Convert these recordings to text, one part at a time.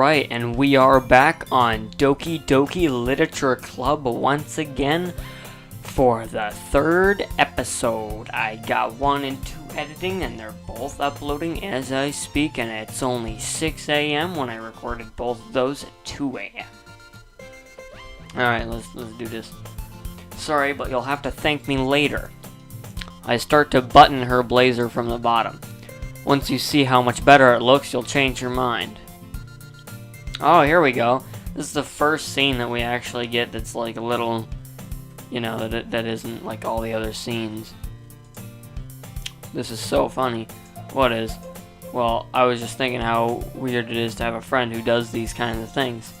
Alright, and we are back on Doki Doki Literature Club once again for the third episode. I got 1 and 2 editing, and they're both uploading as I speak, and it's only 6 a.m. when I recorded both of those at 2 a.m. Alright, let's do this. Sorry, but you'll have to thank me later. I start to button her blazer from the bottom. Once you see how much better it looks, you'll change your mind. Oh, here we go. This is the first scene that we actually get that's like a little, you know, that isn't like all the other scenes. This is so funny. What is? Well, I was just thinking how weird it is to have a friend who does these kinds of things.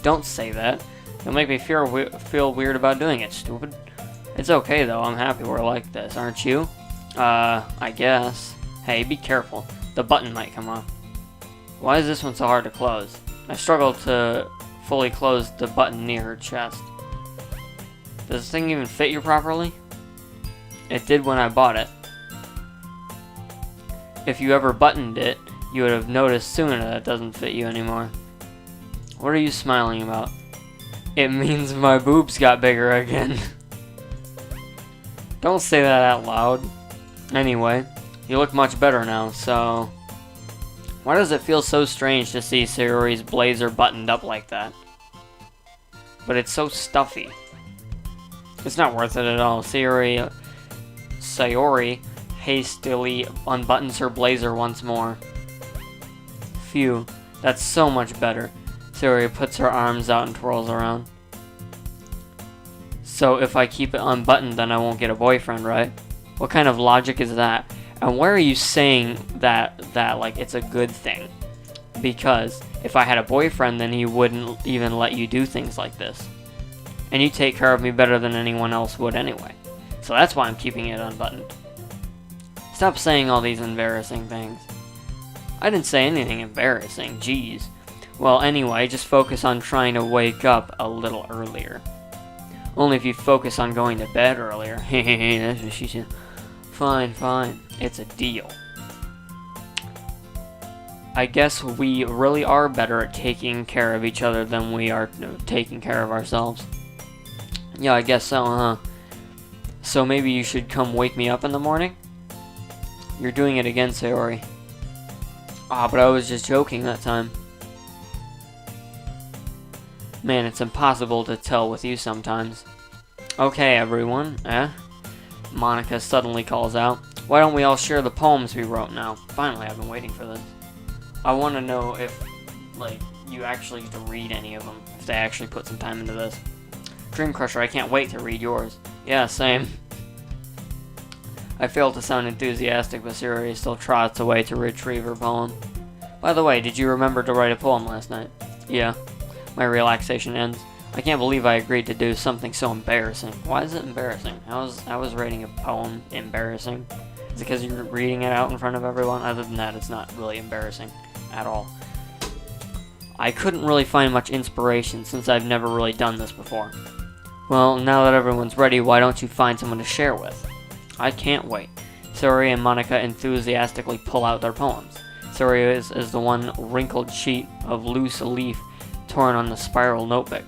Don't say that. You'll make me feel weird about doing it, stupid. It's okay though, I'm happy we're like this, aren't you? I guess. Hey, be careful. The button might come off. Why is this one so hard to close? I struggle to fully close the button near her chest. Does this thing even fit you properly? It did when I bought it. If you ever buttoned it, you would have noticed sooner that it doesn't fit you anymore. What are you smiling about? It means my boobs got bigger again. Don't say that out loud. Anyway, you look much better now, so... Why does it feel so strange to see Sayori's blazer buttoned up like that? But it's so stuffy. It's not worth it at all. Sayori hastily unbuttons her blazer once more. Phew, that's so much better. Sayori puts her arms out and twirls around. So if I keep it unbuttoned, then I won't get a boyfriend, right? What kind of logic is that? And why are you saying that like it's a good thing? Because if I had a boyfriend, then he wouldn't even let you do things like this. And you take care of me better than anyone else would anyway. So that's why I'm keeping it unbuttoned. Stop saying all these embarrassing things. I didn't say anything embarrassing, jeez. Well, anyway, just focus on trying to wake up a little earlier. Only if you focus on going to bed earlier. Hehehe, that's what she said. Fine, fine. It's a deal. I guess we really are better at taking care of each other than we are taking care of ourselves. Yeah, I guess so, huh? So maybe you should come wake me up in the morning? You're doing it again, Sayori. Ah, but I was just joking that time. Man, it's impossible to tell with you sometimes. Okay, everyone, Monika suddenly calls out. Why don't we all share the poems we wrote now? Finally, I've been waiting for this. I want to know if, like, you actually get to read any of them. If they actually put some time into this. Dream Crusher, I can't wait to read yours. Yeah, same. I failed to sound enthusiastic, but Sayori still trots away to retrieve her poem. By the way, did you remember to write a poem last night? Yeah. My relaxation ends. I can't believe I agreed to do something so embarrassing. Why is it embarrassing? How is writing a poem embarrassing? Is it because you're reading it out in front of everyone? Other than that, it's not really embarrassing at all. I couldn't really find much inspiration since I've never really done this before. Well, now that everyone's ready, why don't you find someone to share with? I can't wait. Sayori and Monika enthusiastically pull out their poems. Sayori is the one wrinkled sheet of loose leaf torn on the spiral notebook.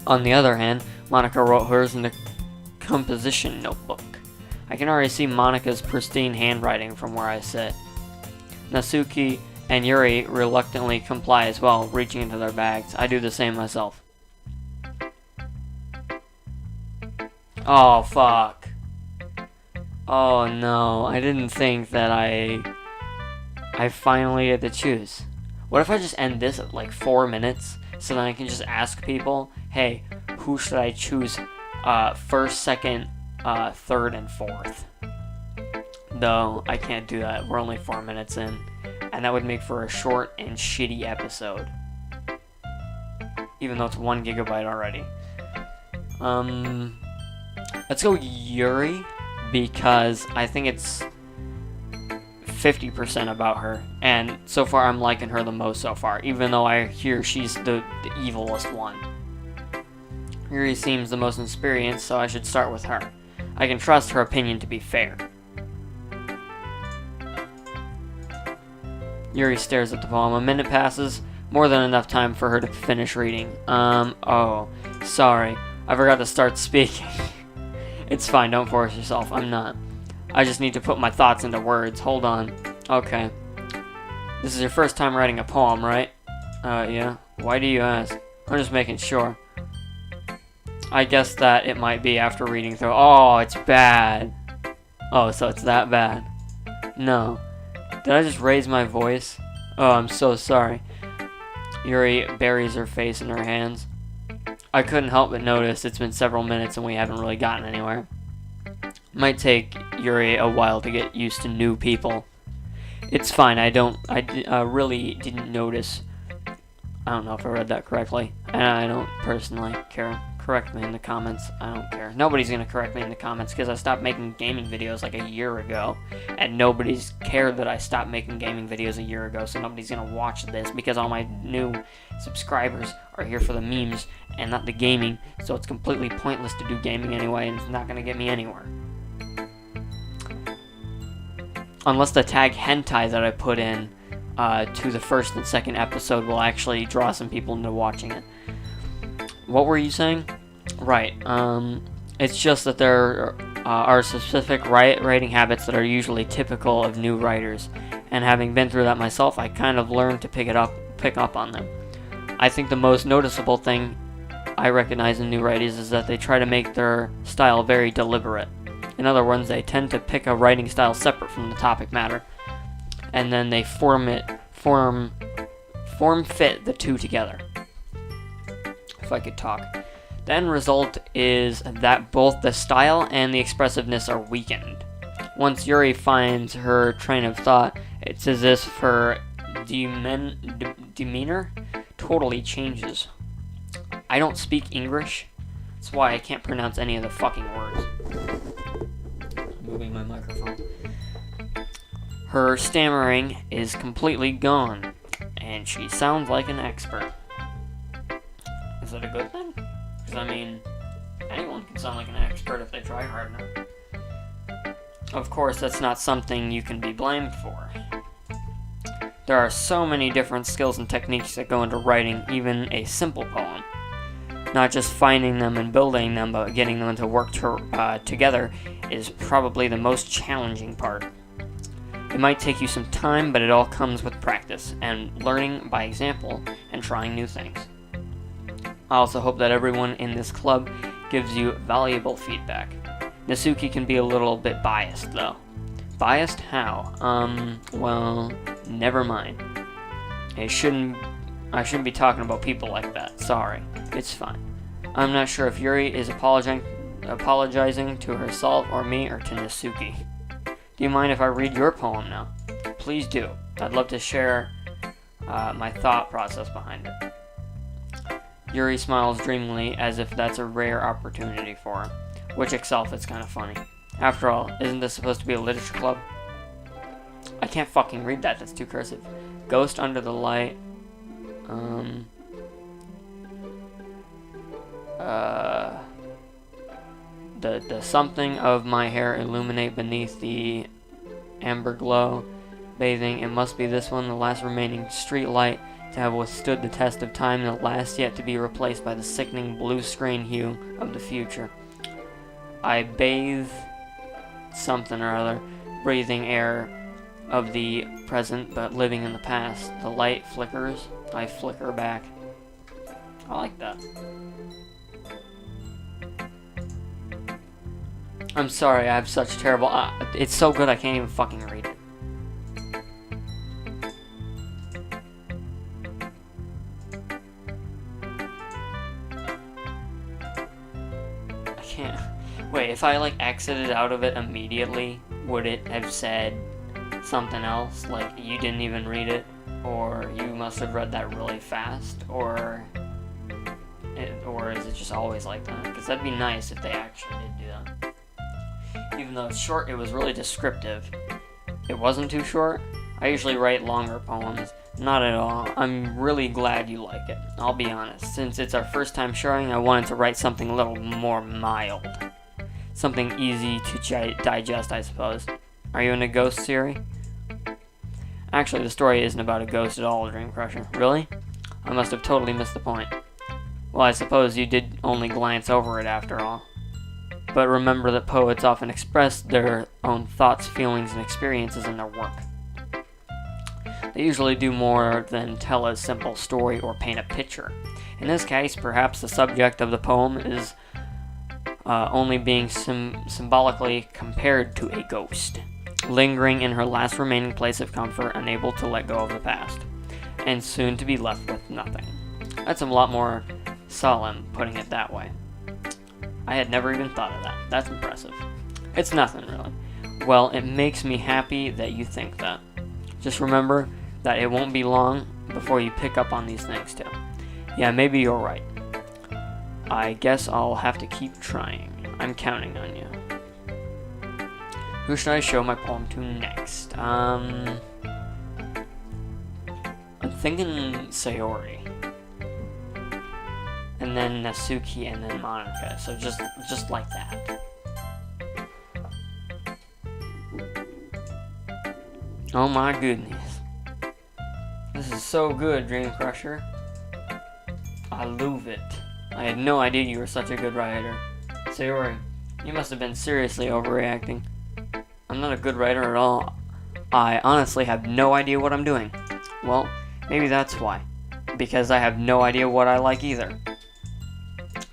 On the other hand, Monika wrote hers in the composition notebook. I can already see Monika's pristine handwriting from where I sit. Natsuki and Yuri reluctantly comply as well, reaching into their bags. I do the same myself. Oh, fuck. Oh, no. I didn't think that I finally get to choose. What if I just end this at like 4 minutes, so then I can just ask people, hey, who should I choose first, second, third, and fourth? No, I can't do that. We're only 4 minutes in, and that would make for a short and shitty episode. Even though it's 1 gigabyte already. Let's go Yuri, because I think it's 50% about her, and so far I'm liking her the most so far, even though I hear she's the evilest one. Yuri seems the most experienced, so I should start with her. I can trust her opinion to be fair. Yuri stares at the poem. A minute passes, more than enough time for her to finish reading. Oh, sorry. I forgot to start speaking. It's fine, don't force yourself. I'm not. I just need to put my thoughts into words. Hold on. Okay. This is your first time writing a poem, right? Yeah. Why do you ask? I'm just making sure. I guess that it might be after reading through. Oh, it's bad. Oh, so it's that bad. No. Did I just raise my voice? Oh, I'm so sorry. Yuri buries her face in her hands. I couldn't help but notice it's been several minutes and we haven't really gotten anywhere. Might take Yuri a while to get used to new people. It's fine, I really didn't notice. I don't know if I read that correctly, and I don't personally care. Correct me in the comments, I don't care. Nobody's gonna correct me in the comments because I stopped making gaming videos like a year ago, and nobody's cared that I stopped making gaming videos a year ago, so nobody's gonna watch this because all my new subscribers are here for the memes and not the gaming, so it's completely pointless to do gaming anyway, and it's not gonna get me anywhere. Unless the tag hentai that I put in to the first and second episode will actually draw some people into watching it. What were you saying? Right, it's just that there are specific writing habits that are usually typical of new writers, and having been through that myself, I kind of learned to pick up on them. I think the most noticeable thing I recognize in new writers is that they try to make their style very deliberate. In other words, they tend to pick a writing style separate from the topic matter, and then they form fit the two together. If I could talk. The end result is that both the style and the expressiveness are weakened. Once Yuri finds her train of thought, it's as if her demeanor totally changes. I don't speak English, that's why I can't pronounce any of the fucking words. Moving my microphone. Her stammering is completely gone, and she sounds like an expert. Is that a good thing? Because, I mean, anyone can sound like an expert if they try hard enough. Of course, that's not something you can be blamed for. There are so many different skills and techniques that go into writing even a simple poem. Not just finding them and building them, but getting them to work together is probably the most challenging part. It might take you some time, but it all comes with practice and learning by example and trying new things. I also hope that everyone in this club gives you valuable feedback. Natsuki can be a little bit biased, though. Biased? How? Well, never mind. I shouldn't be talking about people like that. Sorry. It's fine. I'm not sure if Yuri is apologizing to herself or me or to Natsuki. Do you mind if I read your poem now? Please do. I'd love to share my thought process behind it. Yuri smiles dreamily as if that's a rare opportunity for her, which itself is kind of funny. After all, isn't this supposed to be a literature club? I can't fucking read that, that's too cursive. Ghost under the light. The something of my hair illuminate beneath the amber glow. Bathing, it must be this one, the last remaining street light to have withstood the test of time, and the last yet to be replaced by the sickening blue screen hue of the future. I bathe something or other, breathing air of the present, but living in the past. The light flickers, I flicker back. I like that. I'm sorry, I have such terrible... it's so good I can't even fucking read it. I can't... Wait, if I, like, exited out of it immediately, would it have said something else? Like, you didn't even read it? Or you must have read that really fast? Or is it just always like that? Because that'd be nice if they actually did do that. Even though it's short, it was really descriptive. It wasn't too short. I usually write longer poems. Not at all. I'm really glad you like it. I'll be honest. Since it's our first time sharing, I wanted to write something a little more mild. Something easy to digest, I suppose. Are you into ghosts, Siri? Actually, the story isn't about a ghost at all, Dream Crusher. Really? I must have totally missed the point. Well, I suppose you did only glance over it after all. But remember that poets often express their own thoughts, feelings, and experiences in their work. They usually do more than tell a simple story or paint a picture. In this case, perhaps the subject of the poem is only being symbolically compared to a ghost, lingering in her last remaining place of comfort, unable to let go of the past, and soon to be left with nothing. That's a lot more solemn, putting it that way. I had never even thought of that. That's impressive. It's nothing, really. Well, it makes me happy that you think that. Just remember that it won't be long before you pick up on these things, too. Yeah, maybe you're right. I guess I'll have to keep trying. I'm counting on you. Who should I show my poem to next? I'm thinking Sayori. And then Natsuki, and then Monica. So just like that. Oh my goodness. This is so good, Dream Crusher. I love it. I had no idea you were such a good writer. Sayori, you must have been seriously overreacting. I'm not a good writer at all. I honestly have no idea what I'm doing. Well, maybe that's why. Because I have no idea what I like either.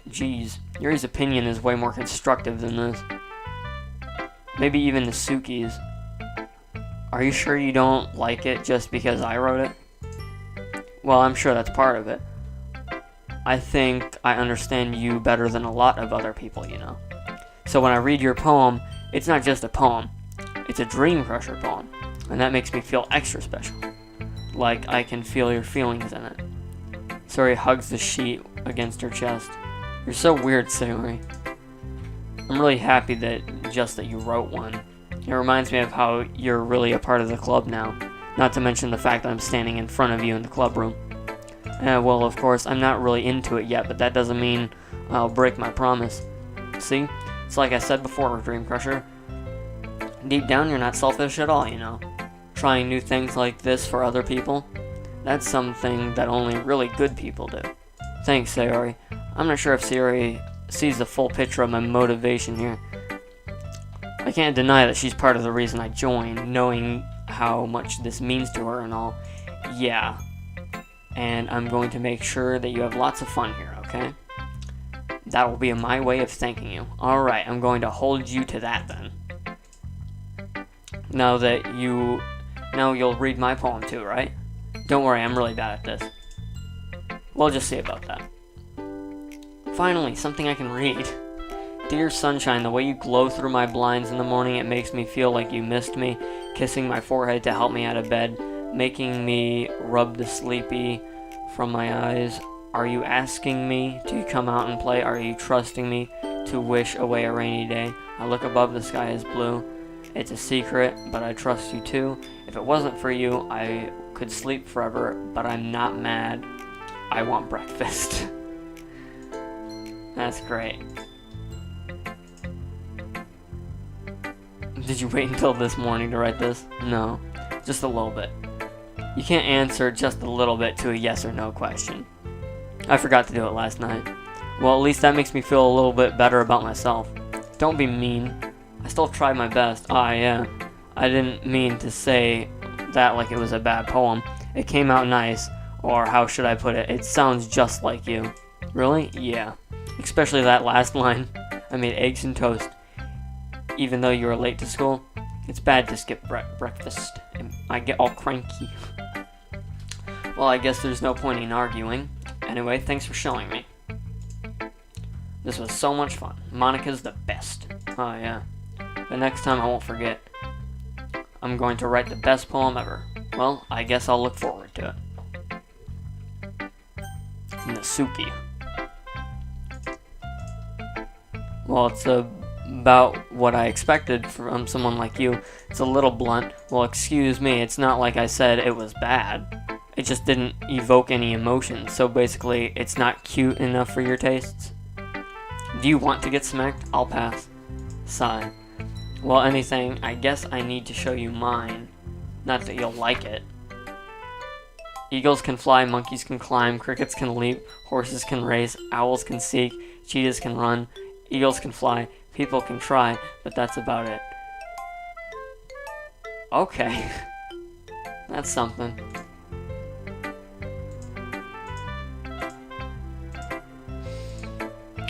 Geez, Yuri's opinion is way more constructive than this. Maybe even Natsuki's. Are you sure you don't like it just because I wrote it? Well, I'm sure that's part of it. I think I understand you better than a lot of other people, you know. So when I read your poem, it's not just a poem. It's a Dream Crusher poem. And that makes me feel extra special. Like I can feel your feelings in it. Sayori hugs the sheet against her chest. You're so weird, Sayori. I'm really happy that you wrote one. It reminds me of how you're really a part of the club now. Not to mention the fact that I'm standing in front of you in the club room. Well, of course, I'm not really into it yet, but that doesn't mean I'll break my promise. See? It's like I said before, Dream Crusher. Deep down, you're not selfish at all, you know. Trying new things like this for other people, that's something that only really good people do. Thanks, Sayori. I'm not sure if Sayori sees the full picture of my motivation here. I can't deny that she's part of the reason I joined, knowing how much this means to her and all. Yeah. And I'm going to make sure that you have lots of fun here, okay? That will be my way of thanking you. Alright, I'm going to hold you to that then. Now you'll read my poem too, right? Don't worry, I'm really bad at this. We'll just see about that. Finally, something I can read. Dear sunshine, the way you glow through my blinds in the morning, it makes me feel like you missed me, kissing my forehead to help me out of bed, making me rub the sleepy from my eyes. Are you asking me to come out and play? Are you trusting me to wish away a rainy day? I look above, the sky is blue. It's a secret, but I trust you too. If it wasn't for you, I could sleep forever, but I'm not mad. I want breakfast. That's great. Did you wait until this morning to write this? No, just a little bit. You can't answer just a little bit to a yes or no question. I forgot to do it last night. Well, at least that makes me feel a little bit better about myself. Don't be mean. I still tried my best. Yeah. I didn't mean to say that like it was a bad poem. It came out nice, or how should I put it? It sounds just like you. Really? Yeah. Especially that last line. I made eggs and toast. Even though you were late to school, it's bad to skip breakfast. I get all cranky. Well, I guess there's no point in arguing. Anyway, thanks for showing me. This was so much fun. Monica's the best. Oh, yeah. But next time I won't forget. I'm going to write the best poem ever. Well, I guess I'll look forward to it. Natsuki. Well, it's about what I expected from someone like you. It's a little blunt. Well, excuse me, it's not like I said it was bad. It just didn't evoke any emotions, so basically, it's not cute enough for your tastes. Do you want to get smacked? I'll pass. Sigh. Well, anything, I guess I need to show you mine. Not that you'll like it. Eagles can fly, monkeys can climb, crickets can leap, horses can race, owls can seek, cheetahs can run, eagles can fly, people can try, but that's about it. Okay. That's something.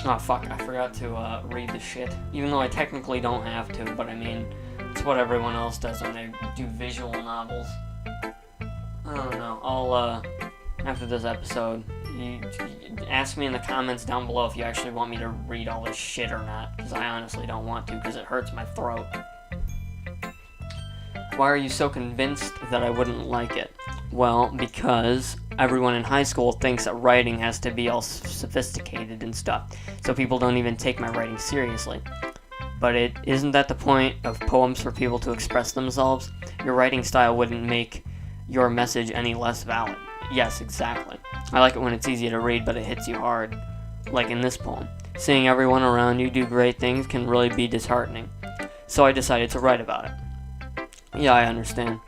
Oh fuck, I forgot to read the shit. Even though I technically don't have to, but I mean, it's what everyone else does when they do visual novels. I don't know. I'll, after this episode, you ask me in the comments down below if you actually want me to read all this shit or not, because I honestly don't want to, because it hurts my throat. Why are you so convinced that I wouldn't like it? Well, because everyone in high school thinks that writing has to be all sophisticated and stuff, so people don't even take my writing seriously. But isn't that the point of poems, for people to express themselves? Your writing style wouldn't make your message any less valid. Yes, exactly. I like it when it's easy to read, but it hits you hard. Like in this poem. Seeing everyone around you do great things can really be disheartening. So I decided to write about it. Yeah, I understand.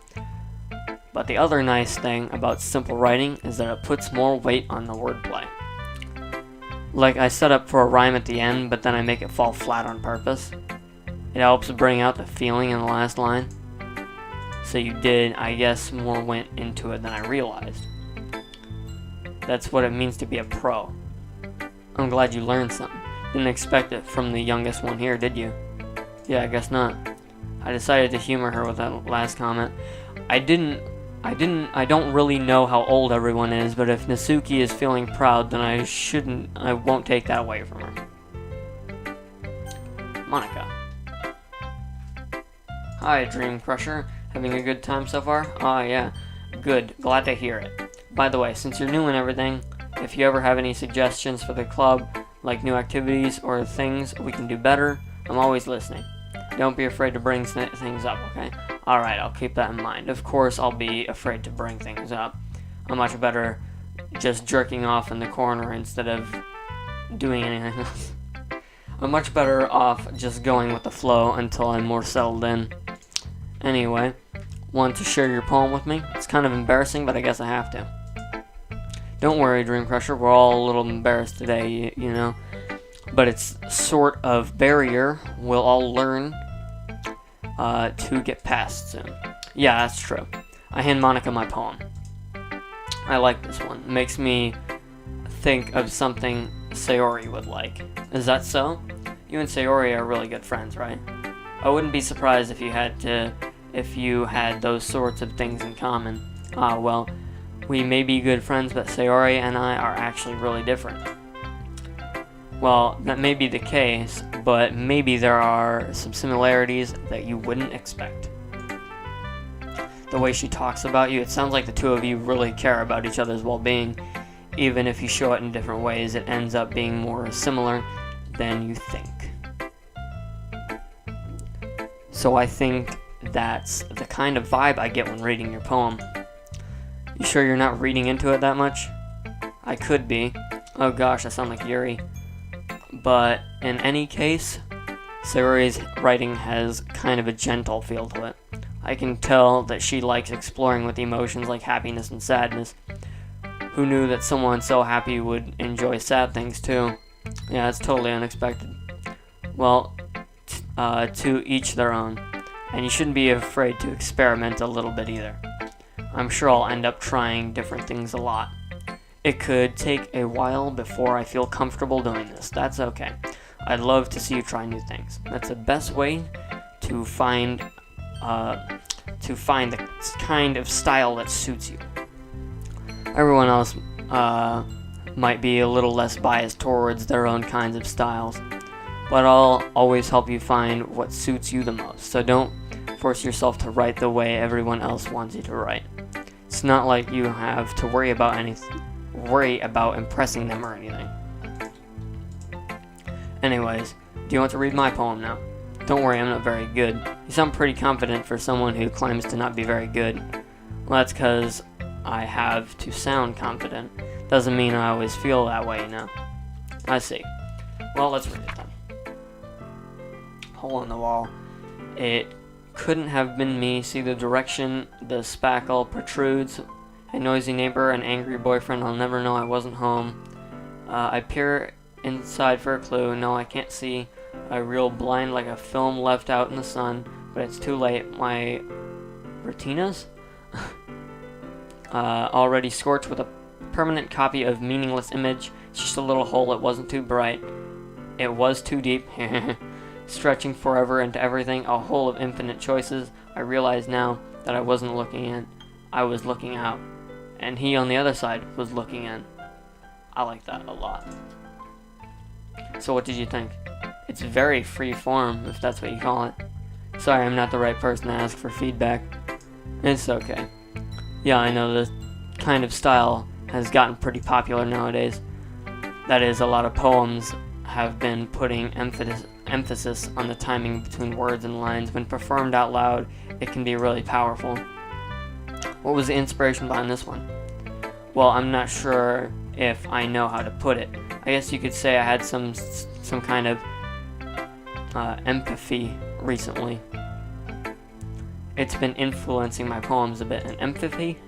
But the other nice thing about simple writing is that it puts more weight on the wordplay. Like, I set up for a rhyme at the end, but then I make it fall flat on purpose. It helps bring out the feeling in the last line. So you did, I guess, more went into it than I realized. That's what it means to be a pro. I'm glad you learned something. Didn't expect it from the youngest one here, did you? Yeah, I guess not. I decided to humor her with that last comment. I don't really know how old everyone is, but if Nasuki is feeling proud, then I won't take that away from her. Monica. Hi, Dream Crusher. Having a good time so far? Ah, yeah. Good. Glad to hear it. By the way, since you're new and everything, if you ever have any suggestions for the club, like new activities or things we can do better, I'm always listening. Don't be afraid to bring things up, okay? Alright, I'll keep that in mind. Of course, I'll be afraid to bring things up. I'm much better just jerking off in the corner instead of doing anything else. I'm much better off just going with the flow until I'm more settled in. Anyway, want to share your poem with me? It's kind of embarrassing, but I guess I have to. Don't worry, Dream Crusher, we're all a little embarrassed today, you know. But it's sort of barrier we'll all learn to get past soon. Yeah, that's true. I hand Monica my poem. I like this one. It makes me think of something Sayori would like. Is that so? You and Sayori are really good friends, right? I wouldn't be surprised if you had those sorts of things in common. Ah, well, we may be good friends, but Sayori and I are actually really different. Well, that may be the case, but maybe there are some similarities that you wouldn't expect. The way she talks about you, it sounds like the two of you really care about each other's well-being. Even if you show it in different ways, it ends up being more similar than you think. So I think that's the kind of vibe I get when reading your poem. You sure you're not reading into it that much? I could be. Oh gosh, I sound like Yuri. But in any case, Sayori's writing has kind of a gentle feel to it. I can tell that she likes exploring with emotions like happiness and sadness. Who knew that someone so happy would enjoy sad things too? Yeah, it's totally unexpected. Well, to each their own. And you shouldn't be afraid to experiment a little bit either. I'm sure I'll end up trying different things a lot. It could take a while before I feel comfortable doing this. That's okay. I'd love to see you try new things. That's the best way to find the kind of style that suits you. Everyone else might be a little less biased towards their own kinds of styles, but I'll always help you find what suits you the most. So don't force yourself to write the way everyone else wants you to write. It's not like you have to worry about impressing them or anything. Anyways, do you want to read my poem now? Don't worry, I'm not very good. You sound pretty confident for someone who claims to not be very good. Well, that's because I have to sound confident. Doesn't mean I always feel that way, you know. I see. Well, let's read it then. Hole in the wall. It couldn't have been me. See the direction the spackle protrudes. A noisy neighbor, an angry boyfriend. I'll never know I wasn't home. I peer inside for a clue. No, I can't see. I reel blind like a film left out in the sun, but it's too late. My retinas? Already scorched with a permanent copy of meaningless image. It's just a little hole. It wasn't too bright. It was too deep. Stretching forever into everything. A hole of infinite choices. I realize now that I wasn't looking in. I was looking out. And he on the other side was looking in. I like that a lot. So what did you think? It's very free form, if that's what you call it. Sorry, I'm not the right person to ask for feedback. It's okay. Yeah, I know this kind of style has gotten pretty popular nowadays. That is, a lot of poems have been putting emphasis on the timing between words and lines. When performed out loud, it can be really powerful. What was the inspiration behind this one? Well, I'm not sure if I know how to put it. I guess you could say I had some kind of empathy recently. It's been influencing my poems a bit. An empathy?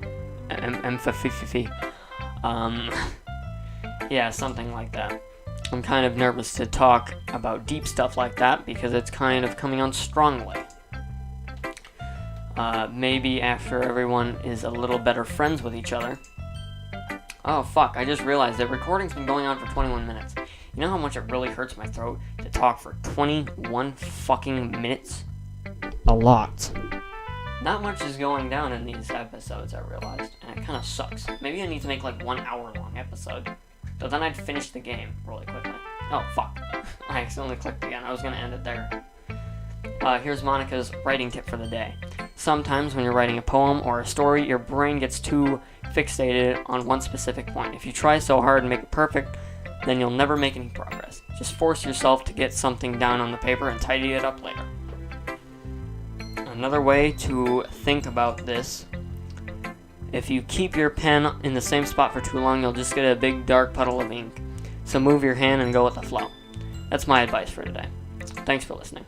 Empathy. Yeah, something like that. I'm kind of nervous to talk about deep stuff like that because it's kind of coming on strongly. Maybe after everyone is a little better friends with each other. Oh fuck, I just realized that recording's been going on for 21 minutes. You know how much it really hurts my throat to talk for 21 fucking minutes? A lot. Not much is going down in these episodes, I realized, and it kind of sucks. Maybe I need to make like 1 hour long episode, but then I'd finish the game really quickly. Oh fuck, I accidentally clicked again. I was gonna end it there. Here's Monica's writing tip for the day. Sometimes when you're writing a poem or a story, your brain gets too fixated on one specific point. If you try so hard and make it perfect, then you'll never make any progress. Just force yourself to get something down on the paper and tidy it up later. Another way to think about this, if you keep your pen in the same spot for too long, you'll just get a big dark puddle of ink. So move your hand and go with the flow. That's my advice for today. Thanks for listening.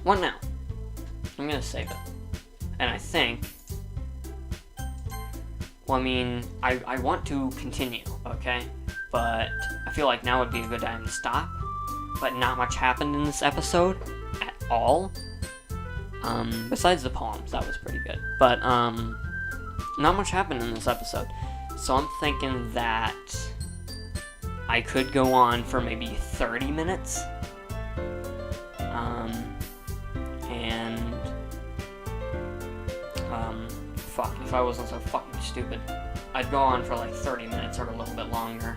What now? I'm gonna save it. And I think, well, I mean, I want to continue, okay? But I feel like now would be a good time to stop. But not much happened in this episode at all. Besides the poems, that was pretty good. But, not much happened in this episode. So I'm thinking that I could go on for maybe 30 minutes. Fuck, if I wasn't so fucking stupid, I'd go on for like 30 minutes or a little bit longer.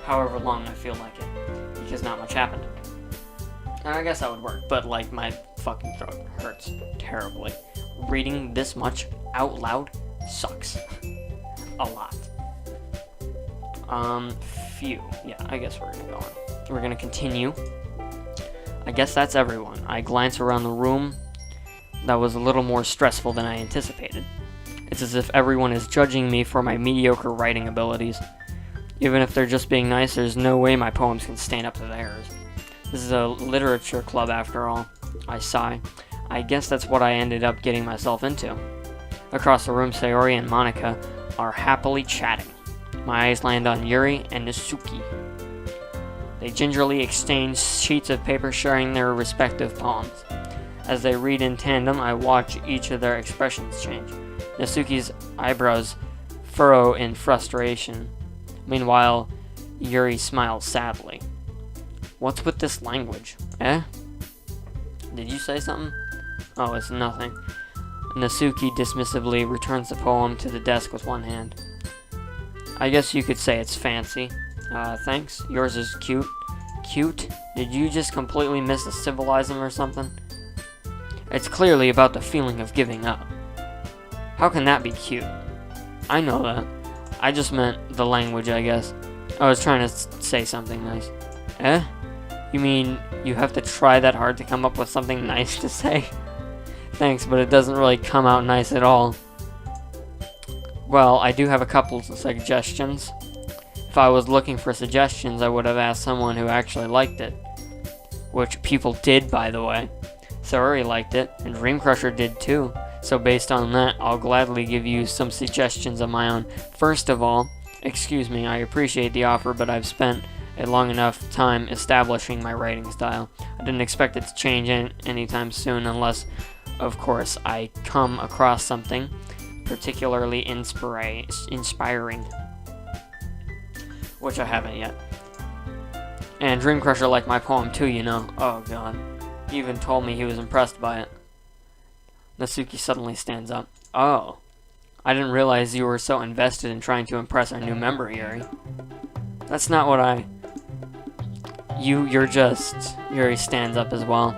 However long I feel like it, because not much happened. And I guess that would work, but like my fucking throat hurts terribly. Reading this much out loud sucks. A lot. Phew. Yeah, I guess we're gonna go on. We're gonna continue. I guess that's everyone. I glance around the room. That was a little more stressful than I anticipated. It's as if everyone is judging me for my mediocre writing abilities. Even if they're just being nice, there's no way my poems can stand up to theirs. This is a literature club after all. I sigh. I guess that's what I ended up getting myself into. Across the room, Sayori and Monica are happily chatting. My eyes land on Yuri and Natsuki. They gingerly exchange sheets of paper sharing their respective poems. As they read in tandem, I watch each of their expressions change. Natsuki's eyebrows furrow in frustration. Meanwhile, Yuri smiles sadly. What's with this language? Eh? Did you say something? Oh, it's nothing. Natsuki dismissively returns the poem to the desk with one hand. I guess you could say it's fancy. Thanks. Yours is cute. Cute? Did you just completely miss the symbolism or something? It's clearly about the feeling of giving up. How can that be cute? I know that. I just meant the language, I guess. I was trying to say something nice. Eh? You mean you have to try that hard to come up with something nice to say? Thanks, but it doesn't really come out nice at all. Well, I do have a couple of suggestions. If I was looking for suggestions, I would have asked someone who actually liked it. Which people did, by the way. Sayori liked it, and Dream Crusher did too. So based on that, I'll gladly give you some suggestions of my own. First of all, excuse me, I appreciate the offer, but I've spent a long enough time establishing my writing style. I didn't expect it to change anytime soon unless, of course, I come across something particularly inspiring. Which I haven't yet. And Dream Crusher liked my poem too, you know. Oh god. He even told me he was impressed by it. Natsuki suddenly stands up. Oh. I didn't realize you were so invested in trying to impress our new member, Yuri. That's not what I... You're just... Yuri stands up as well.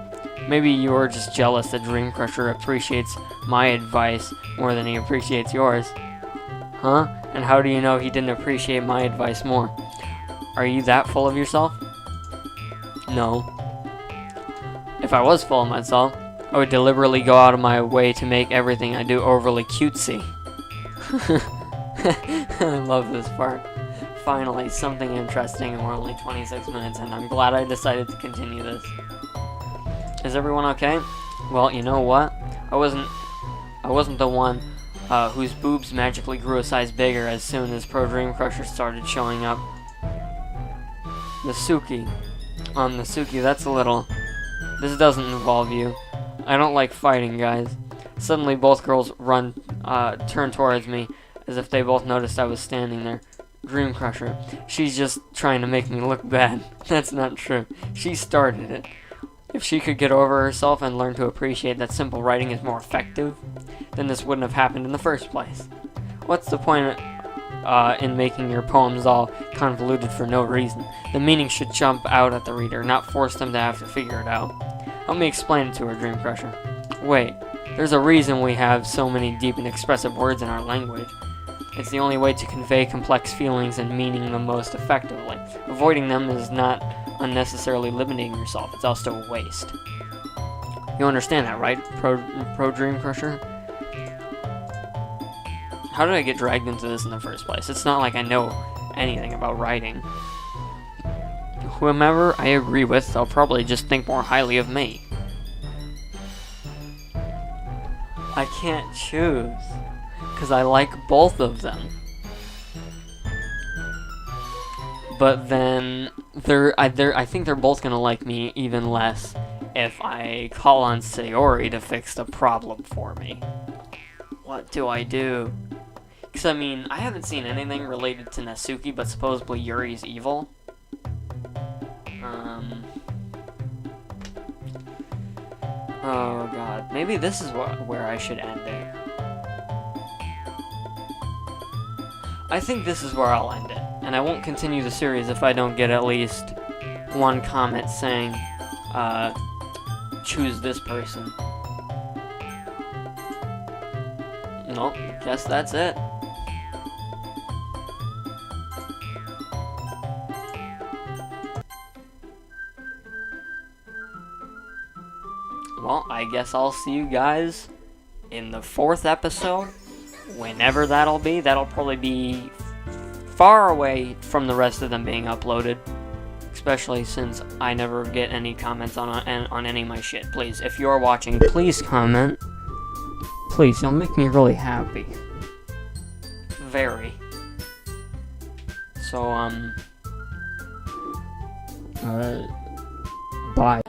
Maybe you're just jealous that Dream Crusher appreciates my advice more than he appreciates yours. Huh? And how do you know he didn't appreciate my advice more? Are you that full of yourself? No. If I was full of myself, I would deliberately go out of my way to make everything I do overly cutesy. I love this part. Finally, something interesting, and we're only 26 minutes in. I'm glad I decided to continue this. Is everyone okay? Well, you know what? I wasn't the one whose boobs magically grew a size bigger as soon as Pro Dream Crusher started showing up. Natsuki. Natsuki, that's a little... This doesn't involve you. I don't like fighting, guys. Suddenly, both girls turn towards me, as if they both noticed I was standing there. Dream Crusher. She's just trying to make me look bad. That's not true. She started it. If she could get over herself and learn to appreciate that simple writing is more effective, then this wouldn't have happened in the first place. What's the point in making your poems all convoluted for no reason? The meaning should jump out at the reader, not force them to have to figure it out. Help me explain it to her, Dream Crusher. Wait, there's a reason we have so many deep and expressive words in our language. It's the only way to convey complex feelings and meaning the most effectively. Avoiding them is not unnecessarily limiting yourself, it's also a waste. You understand that, right, Pro Dream Crusher? How did I get dragged into this in the first place? It's not like I know anything about writing. Whomever I agree with, they'll probably just think more highly of me. I can't choose, because I like both of them. But then, I think they're both gonna like me even less if I call on Sayori to fix the problem for me. What do I do? Because, I mean, I haven't seen anything related to Natsuki, but supposedly Yuri's evil. Oh god, maybe this is where I should end it. I think this is where I'll end it, and I won't continue the series if I don't get at least one comment saying, choose this person. Nope, guess that's it. Well, I guess I'll see you guys in the 4th episode, whenever that'll be. That'll probably be far away from the rest of them being uploaded, especially since I never get any comments on any of my shit. Please, if you're watching, please comment. Please, you'll make me really happy. Very. So, bye.